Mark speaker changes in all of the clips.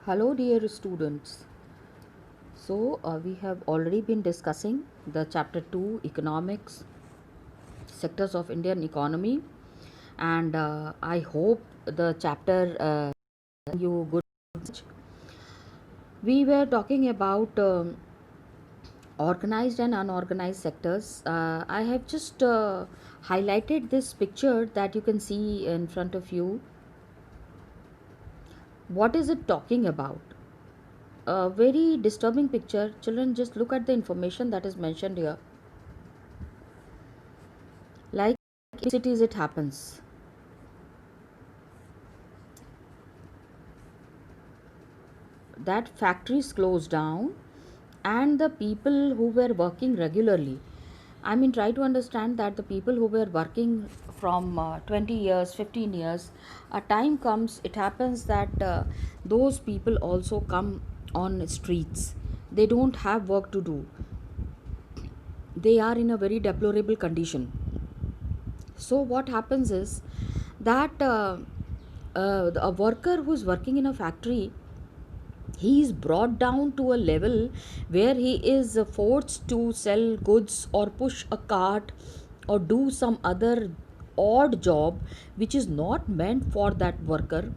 Speaker 1: Hello, dear students. We have already been discussing the chapter 2 economics sectors of Indian economy, and I hope the chapter you good. We were talking about organized and unorganized sectors. I have just highlighted this picture that you can see in front of you. What is it talking about? A very disturbing picture. Children, just look at the information that is mentioned here. Like in cities, it happens. That factories close down, and the people who were working regularly. I mean, try to understand that the people who were working from 20 years, 15 years, a time comes, it happens that those people also come on streets. They don't have work to do. They are in a very deplorable condition. So what happens is that a worker who is working in a factory, he is brought down to a level where he is forced to sell goods or push a cart or do some other odd job which is not meant for that worker.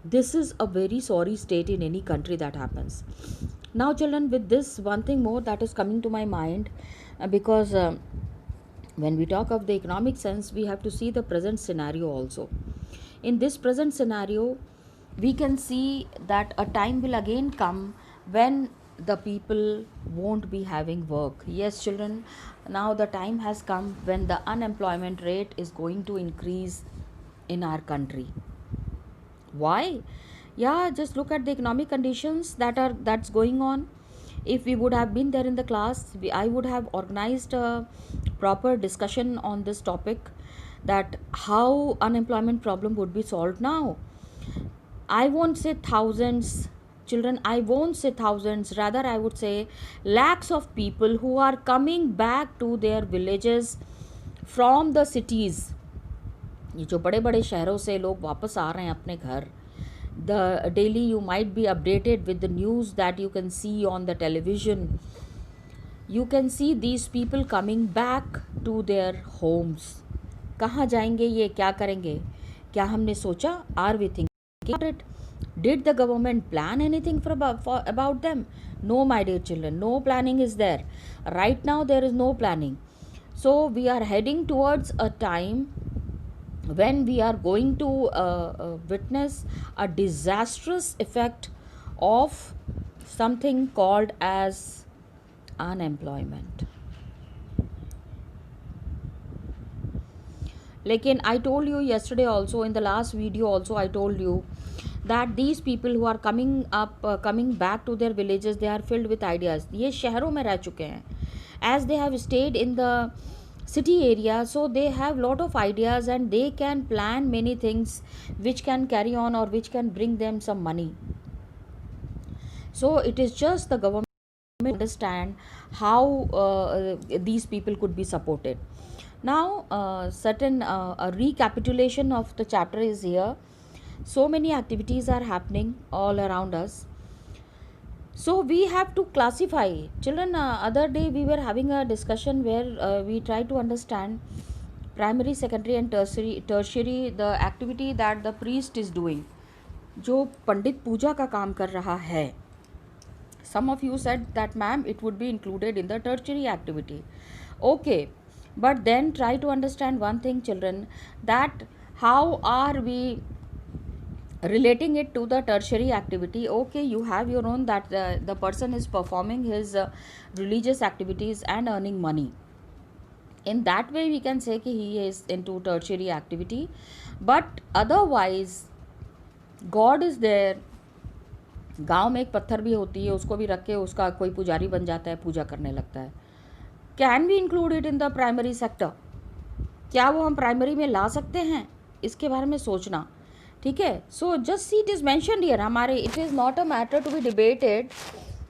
Speaker 1: This is a very sorry state in any country that happens. Now children, with this one thing more that is coming to my mind, because when we talk of the economic sense, we have to see the present scenario also. In this present scenario, we can see that a time will again come when the people won't be having work. Yes, children, now the time has come when the unemployment rate is going to increase in our country. Why? Yeah, just look at the economic conditions that's going on. If we would have been there in the class, I would have organized a proper discussion on this topic, that how unemployment problem would be solved now. I won't say thousands, children, I won't say thousands, rather, I would say lakhs of people who are coming back to their villages from the cities. ये जो बड़े बड़े शहरों से लोग वापस आ रहे हैं अपने घर, the daily you might be updated with the news that you can see on the television. You can see these people coming back to their homes. कहाँ जाएंगे ये, क्या करेंगे? क्या हमने सोचा? Are we thinking about it? Did the government plan anything for about them? No, my dear children, no planning is there. Right now there is no planning. So we are heading towards a time when we are going to witness a disastrous effect of something called as unemployment. Lekin I told you yesterday also, in the last video also, I told you that these people who are coming back to their villages, they are filled with ideas. ये शहरों में रह चुके हैं. As they have stayed in the city area, so they have lot of ideas and they can plan many things which can carry on or which can bring them some money. So it is just the government understand how these people could be supported. Now certain a recapitulation of the chapter is here. So many activities are happening all around us, so we have to classify. Children, other day we were having a discussion where we try to understand primary, secondary and tertiary, the activity that the priest is doing, जो पंडित पूजा का काम कर रहा है. Some of you said that ma'am, it would be included in the tertiary activity. Okay, but then try to understand one thing children, that how are we relating it to the tertiary activity. Okay, you have your own, that the person is performing his religious activities and earning money. In that way we can say कि he is into tertiary activity, but otherwise God is there. गांव में एक पत्थर भी होती है, उसको भी रख के उसका कोई पुजारी बन जाता है, पूजा करने लगता है. Can we include it in the primary sector? क्या वो हम प्राइमरी में ला सकते हैं? इसके बारे में सोचना. ठीक है. So just see it is mentioned here. हमारे it is not a matter to be debated.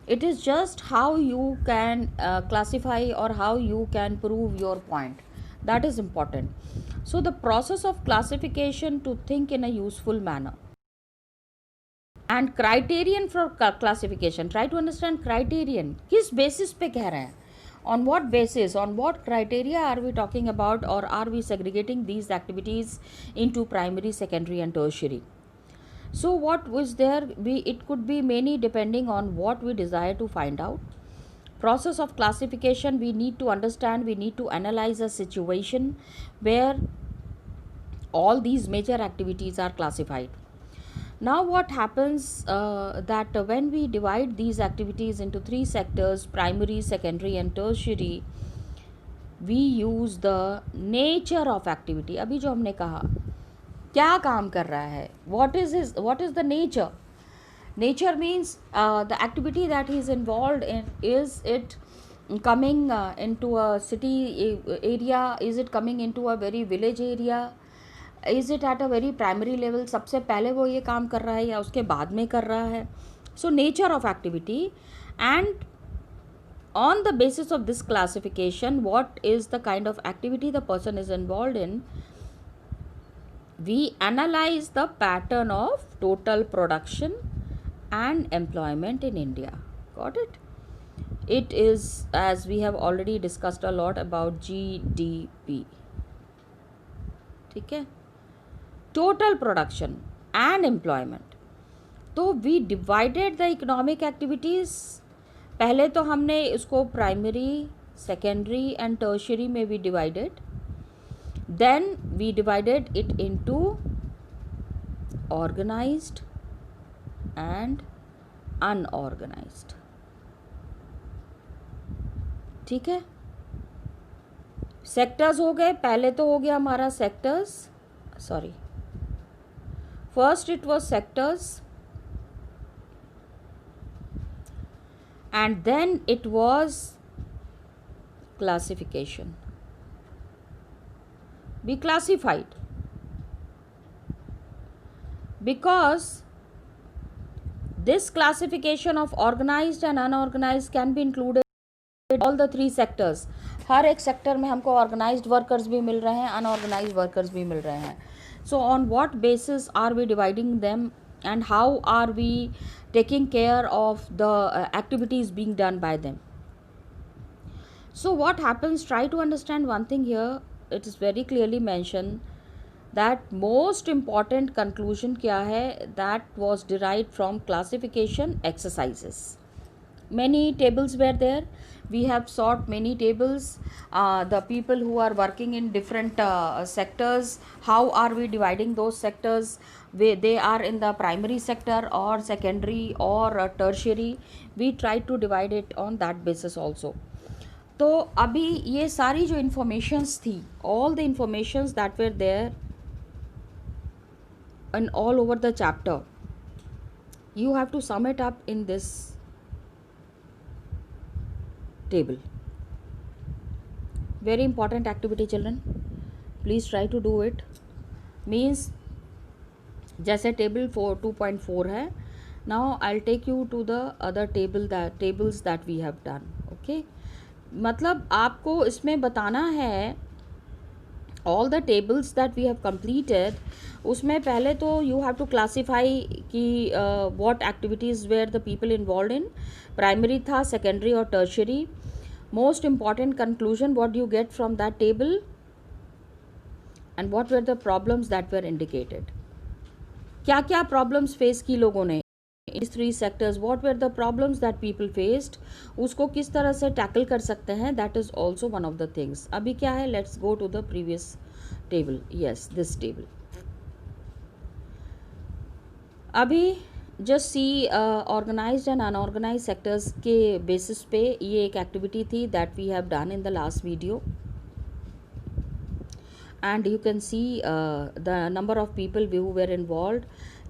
Speaker 1: It is just how you can classify or how you can prove your point. That is important. So the process of classification to think in a useful manner. And criterion for classification, try to understand criterion, किस basis पे कह रहे हैं, on what basis, on what criteria are we talking about, or are we segregating these activities into primary, secondary and tertiary. So what was there, it could be many depending on what we desire to find out. Process of classification, we need to understand, we need to analyze a situation where all these major activities are classified. Now what happens, that when we divide these activities into three sectors, primary, secondary and tertiary, we use the nature of activity. अभी जो हमने कहा क्या काम कर रहा है, what is the nature. Nature means the activity that he is involved in, is it coming into a city area, is it coming into a very village area, is it at a very primary level, सबसे पहले वो ये काम कर रहा है या उसके बाद में कर रहा है. So nature of activity, and on the basis of this classification, what is the kind of activity the person is involved in, we analyze the pattern of total production and employment in India. Got it? It is, as we have already discussed a lot about GDP. ठीक है, total production and employment. तो we divided the economic activities. पहले तो हमने इसको primary, secondary and tertiary में भी divided. Then we divided it into organised and unorganised. ठीक है, सेक्टर्स हो गए. पहले तो हो गया हमारा sectors, sorry, first it was sectors and then it was classification. We classified because this classification of organized and unorganized can be included all the three sectors. हर एक सेक्टर में हमको ऑर्गेनाइज्ड वर्कर्स भी मिल रहे हैं, अनऑर्गेनाइज्ड वर्कर्स भी मिल रहे हैं. So on what basis are we dividing them and how are we taking care of the activities being done by them. So what happens, try to understand one thing here. It is very clearly mentioned that most important conclusion kya hai, that was derived from classification exercises. Many tables were there. We have sought many tables. The people who are working in different sectors, how are we dividing those sectors? They are in the primary sector or secondary or tertiary. We try to divide it on that basis also. तो अभी ये सारी जो informations थी, all the informations that were there and all over the chapter, you have to sum it up in this table. Very important activity children, please try to do it. Means जैसे table 2.4 है, now I'll take you to the other tables that we have done. Okay, मतलब आपको इसमें बताना है all the tables that we have completed. उसमें पहले तो you have to classify कि what activities were the people involved in. Primary था, secondary और tertiary. Most important conclusion, what do you get from that table, and what were the problems that were indicated. क्या क्या problems face की लोगों ने इस three sectors, what were the problems that people faced, उसको किस तरह से tackle कर सकते हैं, that is also one of the things. अभी क्या है, let's go to the previous table. Yes, this table. अभी just see organised and unorganised sectors के बेसिस पे ये एक एक्टिविटी थी that we have done in the last video, and you can see the number of people who were involved.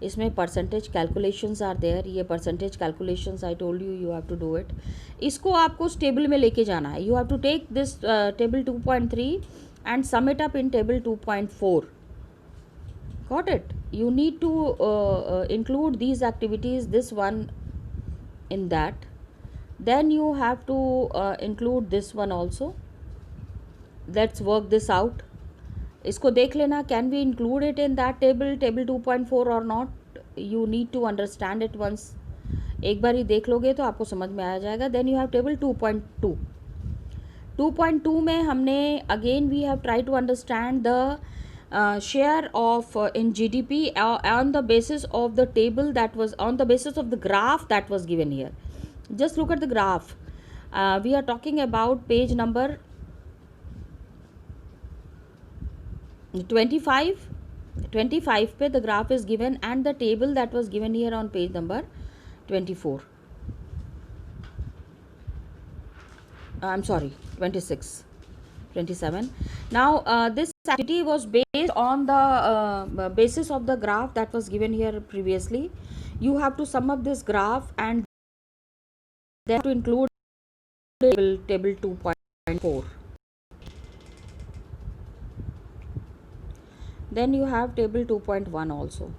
Speaker 1: इसमें percentage calculations are there. ये percentage calculations I told you, you have to do it. इसको आपको उस table में लेके जाना है. You have to take this table 2.3 and sum it up in table 2.4. Got it? You need to include these activities, this one in that. Then you have to include this one also. Let's work this out. इसको देख लेना, can we include it in that table 2.4 or not? you need to understand it once. एक बार ही देख लोगे तो आपको समझ में आ जाएगा. Then you have table 2.2. 2.2 में हमने again we have tried to understand the share of in GDP on the basis of the table that was on the basis of the graph that was given here. Just look at the graph. We are talking about page number 25 पे the graph is given and the table that was given here on page number 24. I'm sorry, 26, 27. Now this activity was based on the basis of the graph that was given here previously. You have to sum up this graph and then to include table 2.4. Then you have table 2.1 also.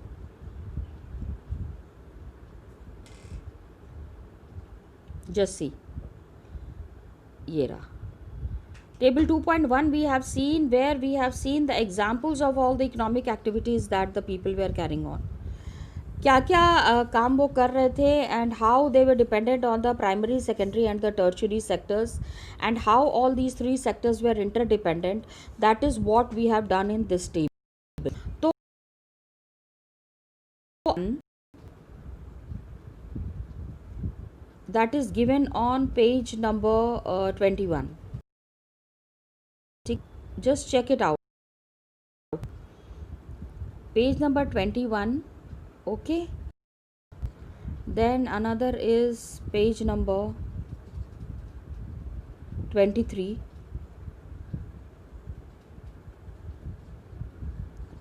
Speaker 1: Just see. ये रहा. Table 2.1 we have seen where we have seen the examples of all the economic activities that the people were carrying on. क्या क्या काम वो कर रहे थे and how they were dependent on the primary, secondary and the tertiary sectors and how all these three sectors were interdependent. That is what we have done in this table. तो that is given on page number 21. Just check it out. Page number 21. Okay. Then another is page number 23.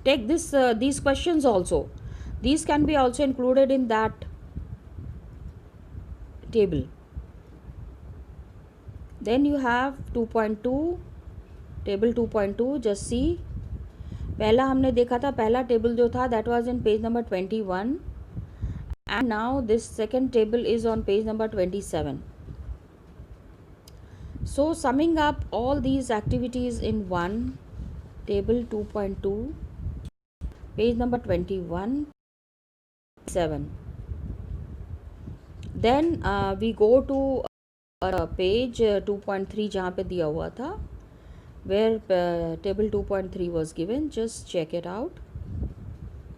Speaker 1: Take this these questions also. These can be also included in that table. Then you have 2.2, table 2.2. Just see. पहला हमने देखा था, पहला table जो था that was in page number 21 and now this second table is on page number 27. So summing up all these activities in one, table 2.2, page number 21, 7. Then we go to page 2.3 जहाँ पे दिया हुआ था, where table 2.3 was given. Just check it out.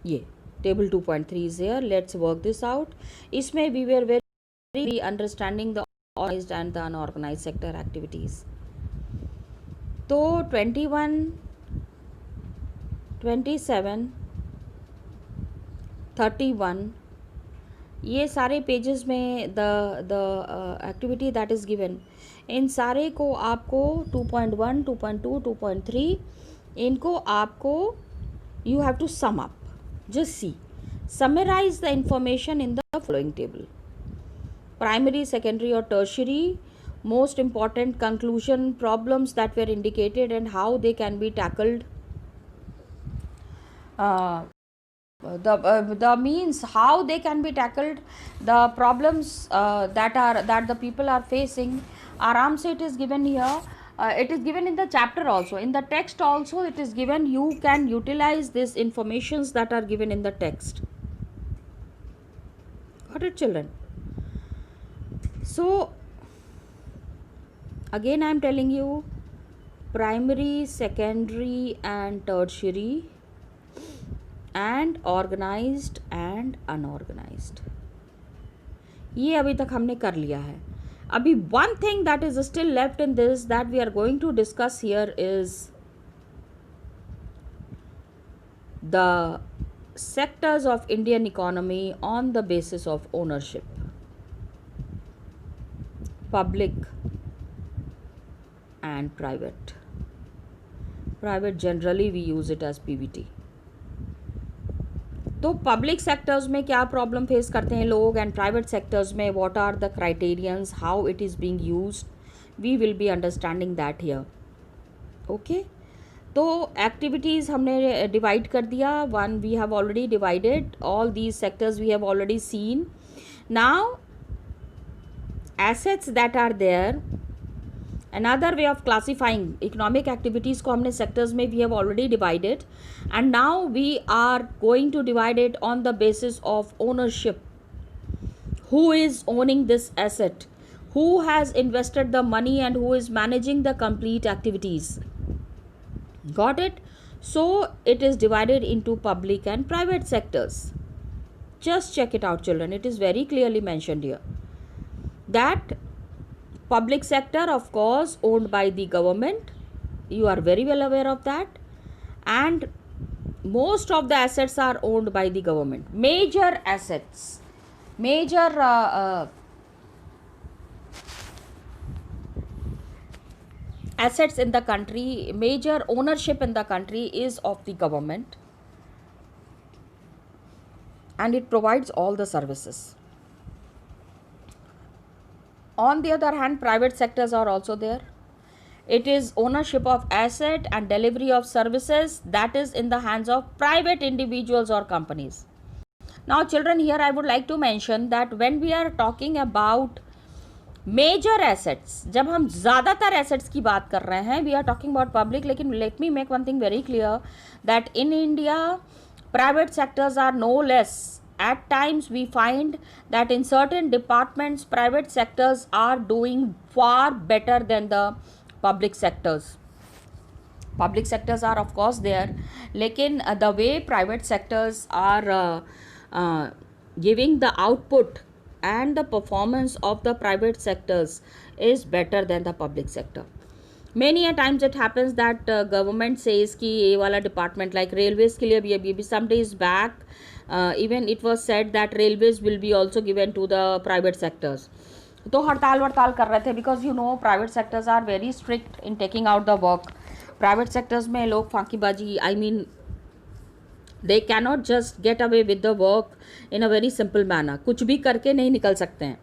Speaker 1: Yeah, table 2.3 is here. Let's work this out. इसमें we were very understanding the organized and the unorganized sector activities. तो 21, 27, 31 ये सारे pages में the activity that is given, इन सारे को आपको 2.1, 2.2, 2.3 इनको आपको you have to sum up. Just see, summarize the information in the following table: primary, secondary or tertiary, most important conclusion, problems that were indicated and how they can be tackled, the means how they can be tackled, the problems that the people are facing. Aram se it is given here. It is given in the chapter also, in the text also it is given. You can utilize these informations that are given in the text. Got it, children? So again I am telling you, primary, secondary and tertiary and organized and unorganized, ये अभी तक हमने कर लिया है. अभी one thing that is still left in this that we are going to discuss here is the sectors of Indian economy on the basis of ownership. Public and private. Private generally we use it as PVT. तो public sectors में क्या problem face करते हैं लोग and private sectors में what are the criterions, how it is being used, we will be understanding that here. Okay, तो activities हमने divide कर दिया. One, we have already divided all these sectors, we have already seen. Now assets that are there, another way of classifying economic activities को हमने sectors में we have already divided, and now we are going to divide it on the basis of ownership. Who is owning this asset, who has invested the money, and who is managing the complete activities. Got it? So it is divided into public and private sectors. Just check it out, children. It is very clearly mentioned here that public sector, of course, owned by the government. You are very well aware of that. And most of the assets are owned by the government. Major assets, major assets in the country, major ownership in the country is of the government, and it provides all the services. On the other hand, private sectors are also there. It is ownership of asset and delivery of services that is in the hands of private individuals or companies. Now children, here I would like to mention that when we are talking about major assets, जब हम ज़्यादातर assets की बात कर रहे हैं, we are talking about public. लेकिन let me make one thing very clear that in India, private sectors are no less. At times we find that in certain departments, private sectors are doing far better than the public sectors. Public sectors are of course there, लेकिन the way private sectors are giving the output and the performance of the private sectors is better than the public sector. Many a times it happens that government says कि ये वाला department like railways के लिए भी some days back even it was said that railways will be also given to the private sectors. तो हड़ताल वड़ताल कर रहे थे because you know private sectors are very strict in taking out the work. Private sectors में लोग फांकीबाजी, I mean they cannot just get away with the work in a very simple manner. कुछ भी करके नहीं निकल सकते हैं.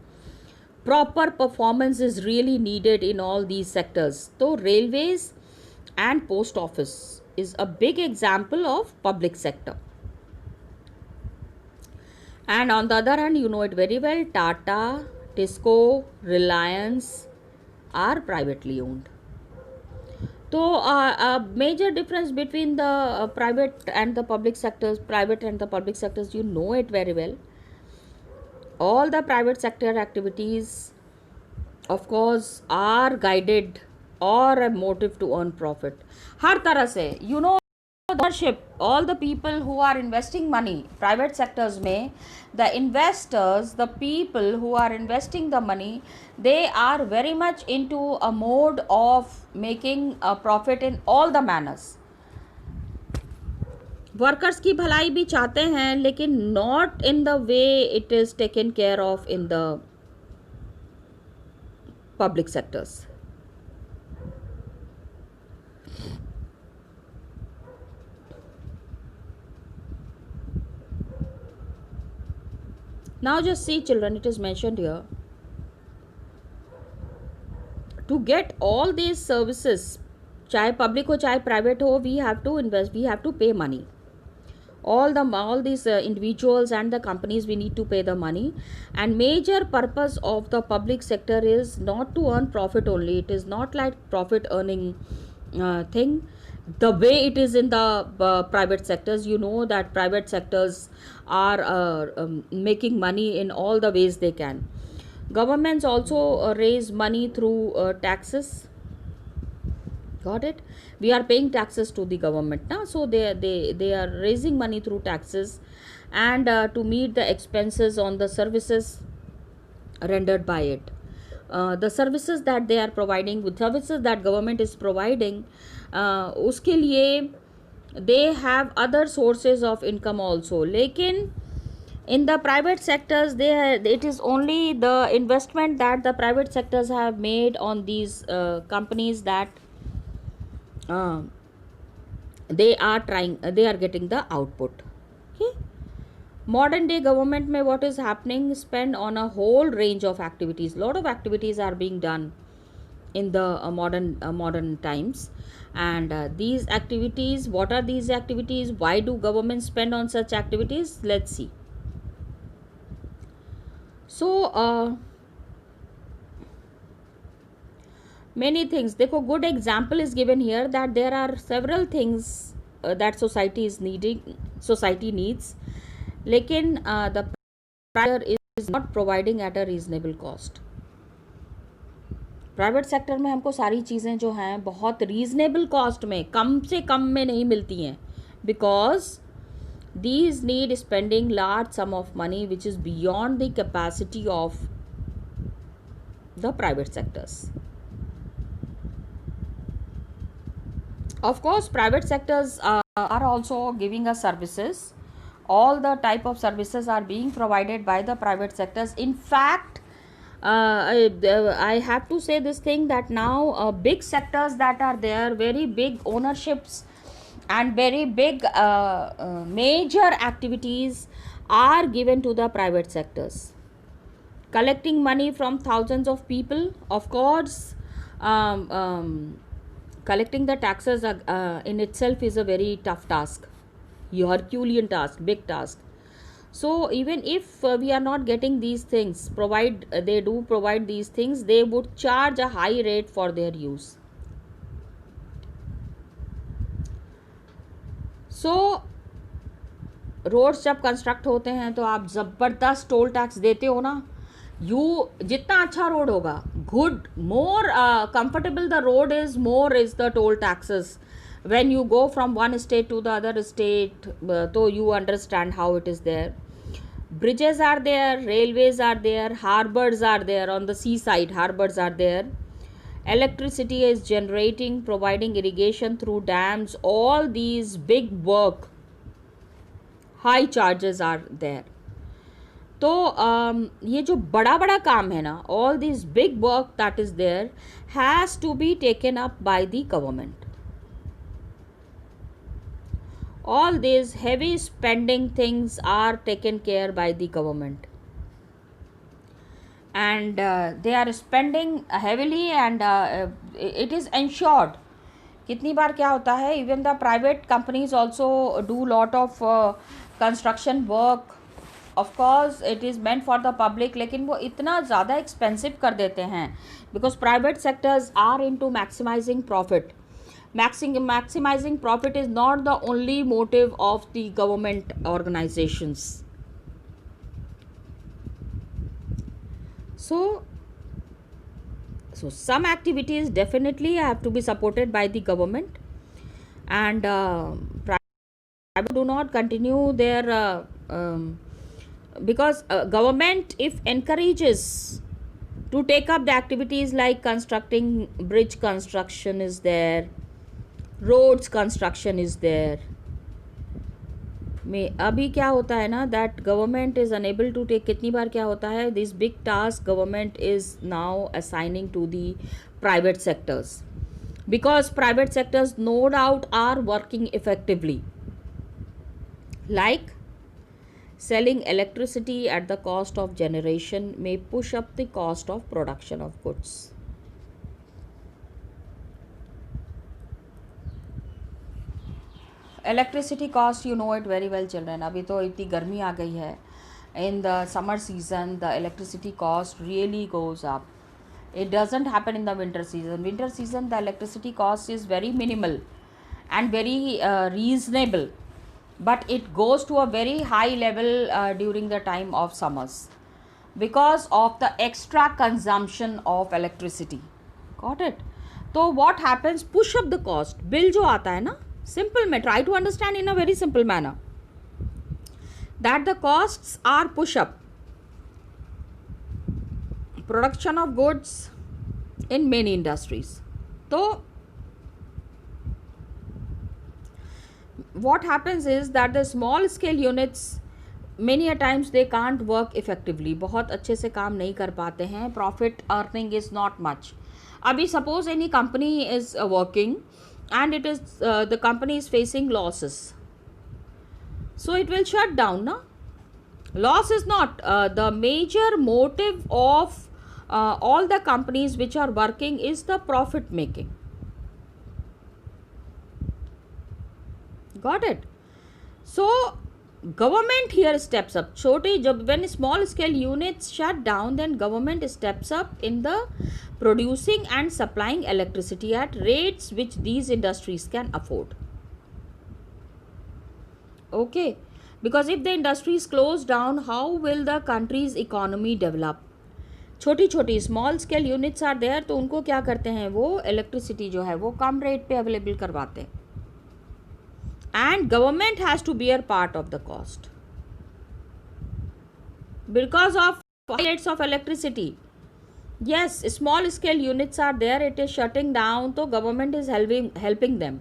Speaker 1: Proper performance is really needed in all these sectors. So railways and post office is a big example of public sector. And on the other hand, you know it very well, Tata, Tisco, Reliance are privately owned. So a major difference between the private and the public sectors, you know it very well. All the private sector activities, of course, are guided or a motive to earn profit. हर तरह से, you know, ownership, all the people who are investing money, private sectors में, the investors, the people who are investing the money, they are very much into a mode of making a profit in all the manners. Workers की भलाई भी चाहते हैं, लेकिन not in the way it is taken care of in the public sectors. Now just see children, it is mentioned here, to get all these services, चाहे public हो चाहे private हो, we have to invest, we have to pay money. All these individuals and the companies, we need to pay the money. And major purpose of the public sector is not to earn profit only. It is not like profit earning thing the way it is in the private sectors. You know that private sectors are making money in all the ways they can. Governments also raise money through taxes. Got it? We are paying taxes to the government now, so they are raising money through taxes, and to meet the expenses on the services rendered by it. The services that they are providing, with services that government is providing, उसके लिए they have other sources of income also. लेकिन in the private sectors, it is only the investment that the private sectors have made on these companies that they are getting the output. Okay. Modern day government में what is happening, spend on a whole range of activities. Lot of activities are being done in the modern times, and these activities, what are these activities, why do government spend on such activities? Let's see. So many things. देखो, good example is given here that there are several things that society needs, लेकिन the provider is not providing at a reasonable cost. Private sector में हमको सारी चीज़ें जो हैं बहुत reasonable cost में, कम से कम में नहीं मिलती हैं, because these need spending large sum of money which is beyond the capacity of the private sectors. Of course, private sectors are also giving us services. All the type of services are being provided by the private sectors. In fact, I have to say this thing that now big sectors that are there, very big ownerships and very big major activities are given to the private sectors, collecting money from thousands of people. Of course, collecting the taxes in itself is a very tough task, Herculean task, big task. So even if we are not getting these things, they do provide these things, they would charge a high rate for their use. So roads जब construct होते हैं तो आप ज़बरदस्त toll tax देते हो ना. जितना अच्छा रोड होगा, good, more comfortable the road is, more is the toll taxes. when you go from one state to the other state, so you understand how it is there. Bridges are there, railways are there, harbors are there, on the seaside harbors are there. Electricity is generating, providing irrigation through dams, all these big work, high charges are there. तो ये जो बड़ा बड़ा काम है ना, all these big work that is there has to be taken up by the government. All these heavy spending things are taken care by the government, and they are spending heavily, and it is ensured. कितनी बार क्या होता है, even the private companies also do lot of construction work. Of course it is meant for the public, लेकिन वो इतना ज़्यादा expensive कर देते हैं, because private sectors are into maximizing profit. Maximizing profit is not the only motive of the government organizations. So some activities definitely have to be supported by the government, and private do not continue their because government, if encourages to take up the activities like constructing bridge construction is there, roads construction is there. में अभी क्या होता है ना, that government is unable to take, कितनी बार क्या होता है, this big task government is now assigning to the private sectors, because private sectors no doubt are working effectively, like selling electricity at the cost of generation may push up the cost of production of goods. Electricity cost, you know it very well children. अभी तो इतनी गर्मी आ गई है, in the summer season the electricity cost really goes up. It doesn't happen in the winter season. Winter season the electricity cost is very minimal and very reasonable, but it goes to a very high level during the time of summers because of the extra consumption of electricity. Got it? So what happens, push up the cost. Bill जो आता है ना, simple में, try to understand in a very simple manner that the costs are push up. Production of goods in many industries. So what happens is that the small scale units many a times they can't work effectively, बहुत अच्छे से काम नहीं कर पाते हैं, profit earning is not much. अभी suppose any company is working and it is the company is facing losses, so it will shut down, no? Loss is not the major motive of all the companies which are working is the profit making. Got it? So government here steps up. छोटी जब when small scale units shut down, then government steps up in the producing and supplying electricity at rates which these industries can afford. Okay, because if the industries close down, how will the country's economy develop? छोटी छोटी small scale units are there, तो उनको क्या करते हैं, वो electricity जो है वो कम रेट पे अवेलेबल करवाते हैं. And government has to bear part of the cost because of rates of electricity. Yes, small scale units are there, it is shutting down, so government is helping them.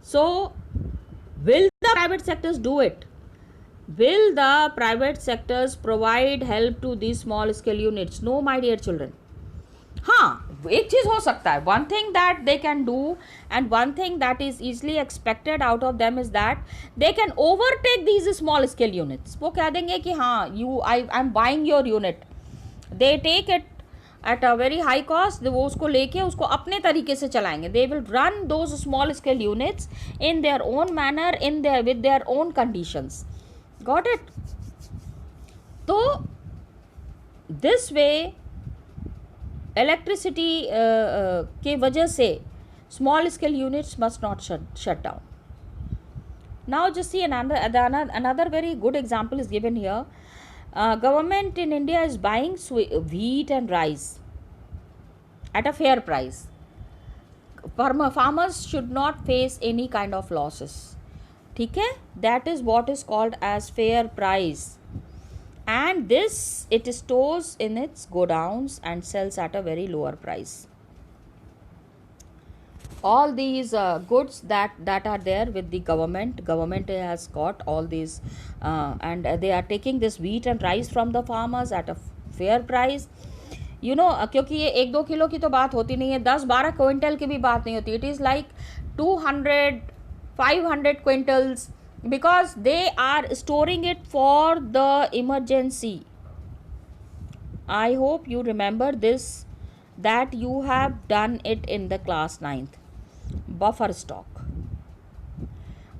Speaker 1: So will the private sectors do it? Will the private sectors provide help to these small scale units? No, my dear children. हाँ, एक चीज हो सकता है, one thing that they can do and one thing that is easily expected out of them is that they can overtake these small scale units. वो कह देंगे कि हाँ, I am buying your unit, they take it at a very high cost, वो उसको लेके उसको अपने तरीके से चलाएंगे. They will run those small scale units in their own manner, in their with their own conditions. Got it? तो this way electricity के वजह से small scale units must not shut down. Now just see another very good example is given here. Government in India is buying wheat and rice at a fair price. Farmers should not face any kind of losses. ठीक है, that is what is called as fair price. And this it stores in its godowns and sells at a very lower price. All these goods that are there with the government has got all these and they are taking this wheat and rice from the farmers at a fair price. You know, क्योंकि ये 1-2 kilo की तो बात होती नहीं है, 10-12 quintal की भी बात नहीं होती. It is like 200-500 quintals, because they are storing it for the emergency. I hope you remember this, that you have done it in the class 9th. Buffer stock.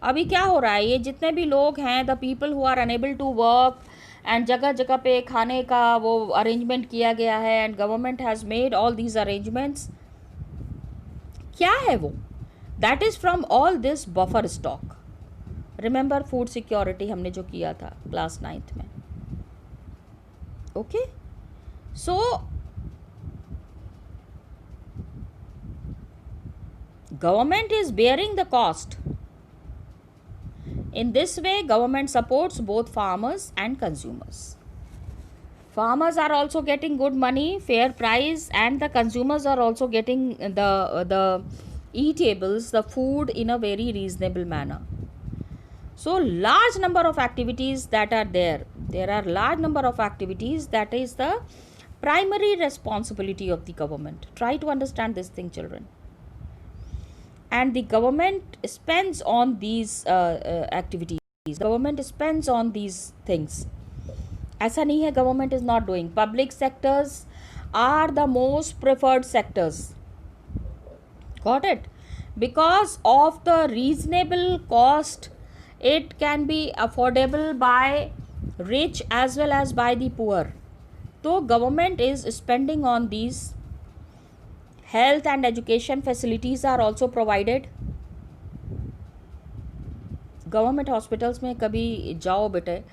Speaker 1: अभी क्या हो रहा है, ये जितने भी लोग हैं, the people who are unable to work and जगह जगह पे खाने का वो अरेंजमेंट किया गया है, and government has made all these arrangements. क्या है वो? That is from all this buffer stock. Remember food security हमने जो किया था क्लास 9th में. Okay, so government is bearing the cost. In this way, government supports both farmers and consumers. Farmers are also getting good money, fair price, and the consumers are also getting the eatables, the food in a very reasonable manner. So large number of activities that are there. There are large number of activities that is the primary responsibility of the government. Try to understand this thing, children. And the government spends on these activities. Government spends on these things. ऐसा नहीं है government is not doing. Public sectors are the most preferred sectors. Got it? Because of the reasonable cost, it can be affordable by rich as well as by the poor. So government is spending on these. Health and education facilities are also provided. Government hospitals में कभी जाओ बेटे,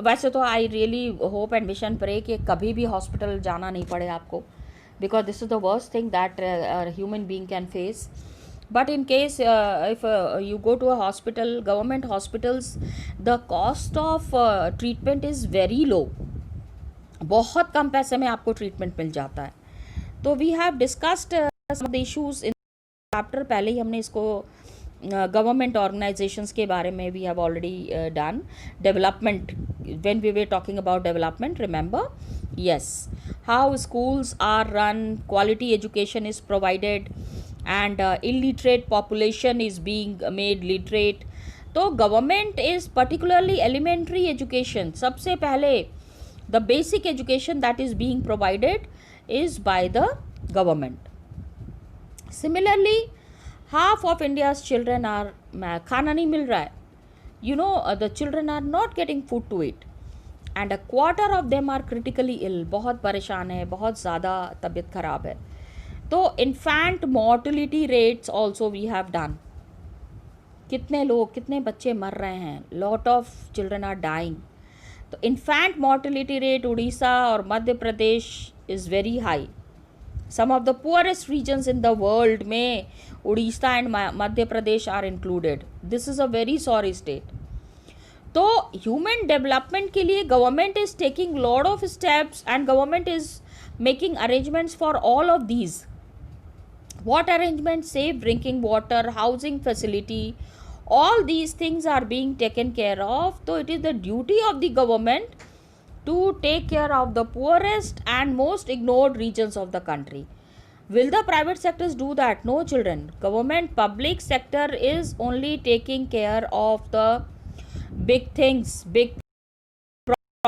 Speaker 1: वैसे तो I really hope and wish and pray कि कभी भी hospital जाना नहीं पड़े आपको, because this is the worst thing that human being can face. But in case if you go to a hospital, government hospitals, the cost of treatment is very low. बहुत कम पैसे में आपको ट्रीटमेंट मिल जाता है. तो we have discussed some of the issues in chapter. पहले ही हमने इसको गवर्नमेंट ऑर्गेनाइजेशंस के बारे में we have already done. Development, when we were talking about development, remember? Yes, how schools are run, quality education is provided, and illiterate population is being made literate. तो government is particularly elementary education, सबसे पहले the basic education that is being provided is by the government. Similarly, half of India's children are खाना नहीं मिल रहा है. the children are not getting food to eat, and a quarter of them are critically ill. बहुत परेशान है, बहुत ज़्यादा तबीयत ख़राब है. तो infant mortality rates also we have done. कितने लोग, कितने बच्चे मर रहे हैं, lot of children are dying. तो infant mortality rate उड़ीसा और Madhya Pradesh is very high. Some of the poorest regions in the world में Orissa and Madhya Pradesh are included. This is a very sorry state. तो ह्यूमन डेवलपमेंट के लिए government is taking lot of steps and government is making arrangements for all of these. what arrangements? Safe drinking water, housing facility, all these things are being taken care of. So it is the duty of the government to take care of the poorest and most ignored regions of the country. Will the private sectors do that? No, children. Government, public sector is only taking care of the big things, big.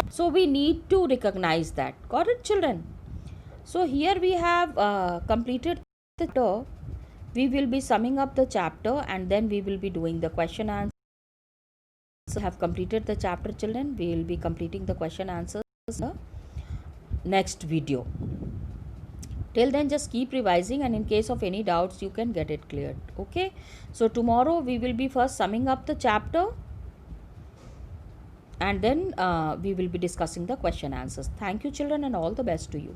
Speaker 1: So we need to recognize that. Got it, children? So here we have completed the chapter. We will be summing up the chapter and then we will be doing the question answer. So have completed the chapter, children. We will be completing the question answers in the next video. Till then, just keep revising, and in case of any doubts, you can get it cleared. Okay. So tomorrow we will be first summing up the chapter, and then we will be discussing the question answers. Thank you, children, and all the best to you.